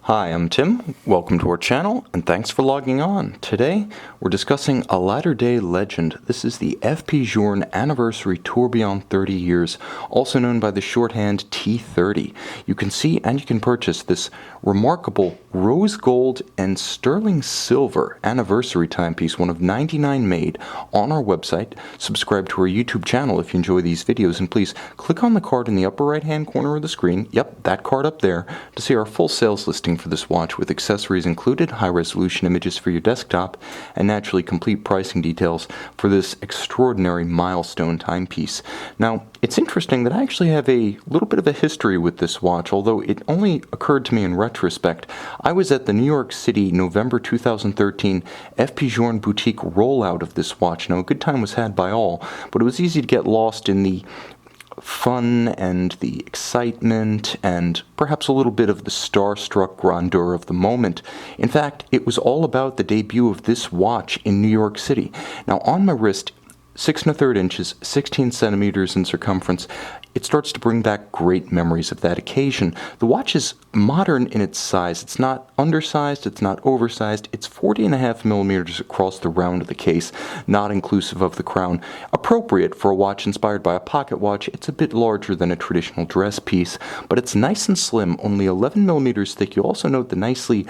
Hi, I'm Tim. Welcome to our channel, and thanks for logging on. Today, we're discussing a latter-day legend. This is the f.p.journe Anniversary Tourbillon 30 years, also known by the shorthand T30. You can see and you can purchase this remarkable rose gold and sterling silver anniversary timepiece, one of 99 made, on our website. Subscribe to our YouTube channel if you enjoy these videos, and please click on the card in the upper right-hand corner of the screen, yep, that card up there, to see our full sales listing for this watch with accessories included, high-resolution images for your desktop, and naturally complete pricing details for this extraordinary milestone timepiece. Now, it's interesting that I actually have a little bit of a history with this watch, although it only occurred to me in retrospect. I was at the New York City November 2013 f.p.journe boutique rollout of this watch. Now, a good time was had by all, but it was easy to get lost in the fun and the excitement and perhaps a little bit of the starstruck grandeur of the moment. In fact, it was all about the debut of this watch in New York City. Now, on my wrist, 6 1/3 inches, 16 centimeters in circumference, it starts to bring back great memories of that occasion. The watch is modern in its size. It's not undersized, it's not oversized. It's 40.5 millimeters across the round of the case, not inclusive of the crown. Appropriate for a watch inspired by a pocket watch. It's a bit larger than a traditional dress piece, but it's nice and slim, only 11 millimeters thick. You'll also note the nicely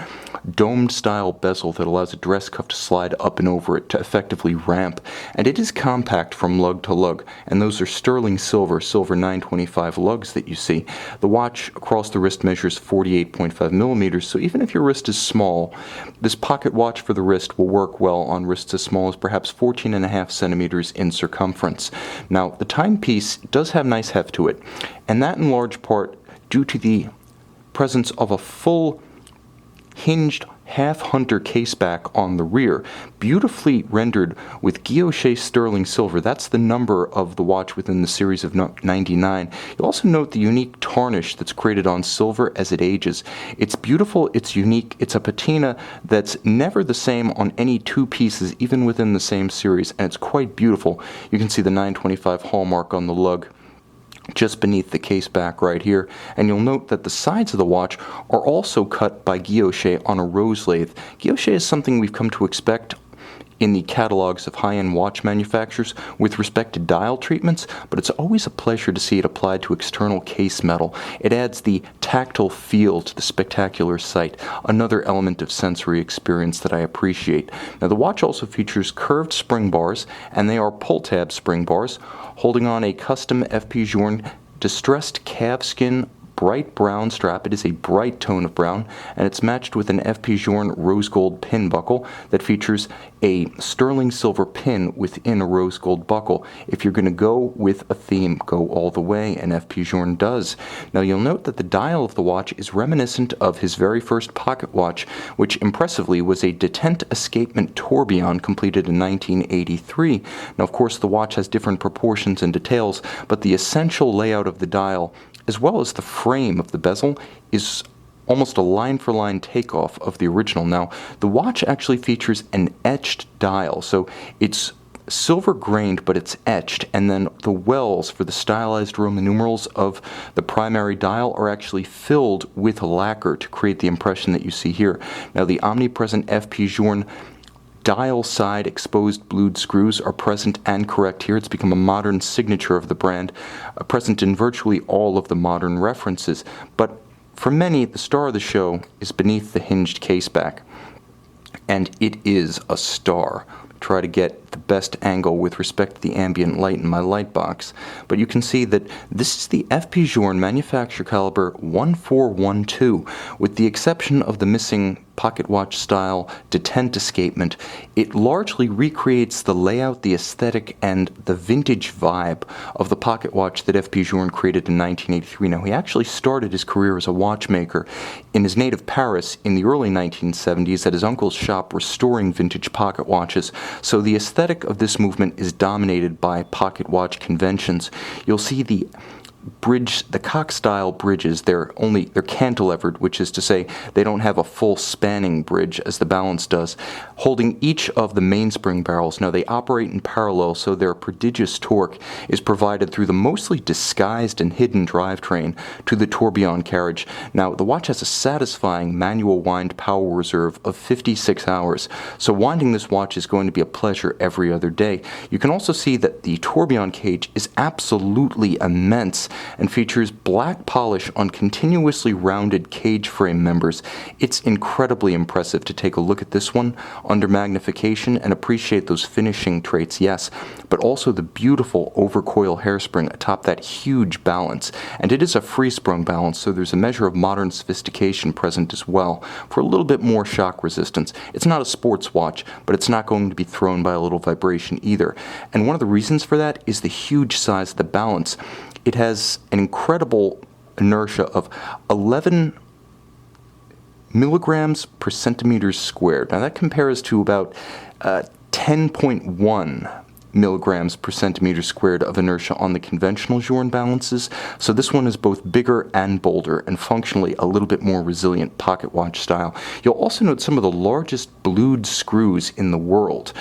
domed style bezel that allows a dress cuff to slide up and over it to effectively ramp. And it is compact from lug to lug, and those are sterling silver 925 lugs that you see. The watch across the wrist measures 48.5 millimeters, so even if your wrist is small, this pocket watch for the wrist will work well on wrists as small as perhaps 14.5 centimeters in circumference. Now, the timepiece does have nice heft to it, and that in large part due to the presence of a full hinged half-hunter caseback on the rear, beautifully rendered with guilloche sterling silver. That's the number of the watch within the series of 99. You'll also note the unique tarnish that's created on silver as it ages. It's beautiful, it's unique, it's a patina that's never the same on any two pieces, even within the same series, and it's quite beautiful. You can see the 925 hallmark on the lug just beneath the case back right here, and you'll note that the sides of the watch are also cut by guilloche on a rose lathe. Guilloche is something we've come to expect in the catalogs of high-end watch manufacturers with respect to dial treatments, but it's always a pleasure to see it applied to external case metal. It adds the tactile feel to the spectacular sight, another element of sensory experience that I appreciate. Now, the watch also features curved spring bars, and they are pull-tab spring bars, holding on a custom f.p.journe distressed calfskin bright brown strap. It is a bright tone of brown, and it's matched with an f.p.journe rose gold pin buckle that features a sterling silver pin within a rose gold buckle. If you're going to go with a theme, go all the way, and f.p.journe does. Now, you'll note that the dial of the watch is reminiscent of his very first pocket watch, which impressively was a detent escapement tourbillon completed in 1983. Now, of course, the watch has different proportions and details, but the essential layout of the dial, as well as the frame of the bezel, is almost a line-for-line takeoff of the original. Now, the watch actually features an etched dial, so it's silver-grained, but it's etched, and then the wells for the stylized Roman numerals of the primary dial are actually filled with lacquer to create the impression that you see here. Now, the omnipresent f.p.journe dial side exposed blued screws are present and correct here. It's become a modern signature of the brand, present in virtually all of the modern references. But for many, the star of the show is beneath the hinged caseback, and it is a star. Try to get the best angle with respect to the ambient light in my light box, but you can see that this is the f.p.journe manufacturer caliber 1412, with the exception of the missing pocket watch style detent escapement. It largely recreates the layout, the aesthetic, and the vintage vibe of the pocket watch that f.p.journe created in 1983. Now, he actually started his career as a watchmaker in his native Paris in the early 1970s at his uncle's shop restoring vintage pocket watches, so the aesthetic of this movement is dominated by pocket watch conventions. You'll see the the cock-style bridges, they're cantilevered, which is to say they don't have a full spanning bridge as the balance does, holding each of the mainspring barrels. Now they operate in parallel, so their prodigious torque is provided through the mostly disguised and hidden drivetrain to the tourbillon carriage. Now the watch has a satisfying manual wind power reserve of 56 hours, so winding this watch is going to be a pleasure every other day. You can also see that the tourbillon cage is absolutely immense and features black polish on continuously rounded cage frame members. It's incredibly impressive to take a look at this one under magnification and appreciate those finishing traits, yes, but also the beautiful overcoil hairspring atop that huge balance. And it is a free-sprung balance, so there's a measure of modern sophistication present as well for a little bit more shock resistance. It's not a sports watch, but it's not going to be thrown by a little vibration either. And one of the reasons for that is the huge size of the balance. It has an incredible inertia of 11 milligrams per centimeters squared. Now that compares to about 10.1 milligrams per centimeter squared of inertia on the conventional Journe balances. So this one is both bigger and bolder and functionally a little bit more resilient pocket watch style. You'll also note some of the largest blued screws in the world.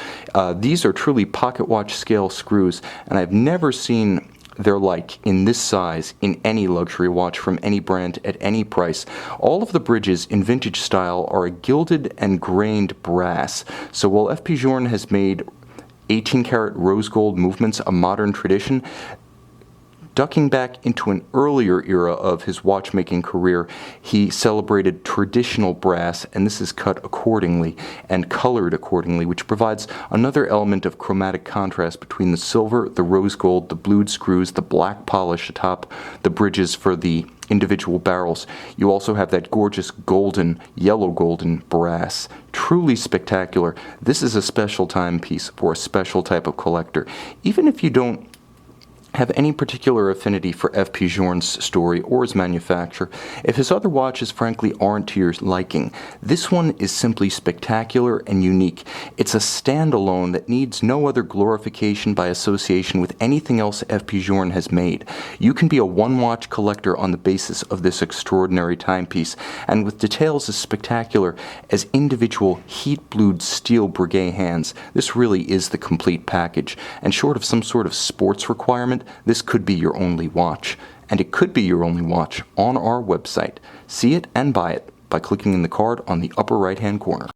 These are truly pocket watch scale screws, and I've never seen their like in this size in any luxury watch from any brand at any price. All of the bridges in vintage style are a gilded and grained brass. So while f.p.journe has made 18-karat rose gold movements a modern tradition, ducking back into an earlier era of his watchmaking career, he celebrated traditional brass, and this is cut accordingly and colored accordingly, which provides another element of chromatic contrast between the silver, the rose gold, the blued screws, the black polish atop the bridges for the individual barrels. You also have that gorgeous golden, yellow golden brass. Truly spectacular. This is a special timepiece for a special type of collector. Even if you don't have any particular affinity for f.p.journe's story or his manufacturer, if his other watches frankly aren't to your liking, this one is simply spectacular and unique. It's a standalone that needs no other glorification by association with anything else f.p.journe has made. You can be a one-watch collector on the basis of this extraordinary timepiece, and with details as spectacular as individual heat-blued steel brigade hands, this really is the complete package, and short of some sort of sports requirement, this could be your only watch, and it could be your only watch on our website. See it and buy it by clicking in the card on the upper right-hand corner.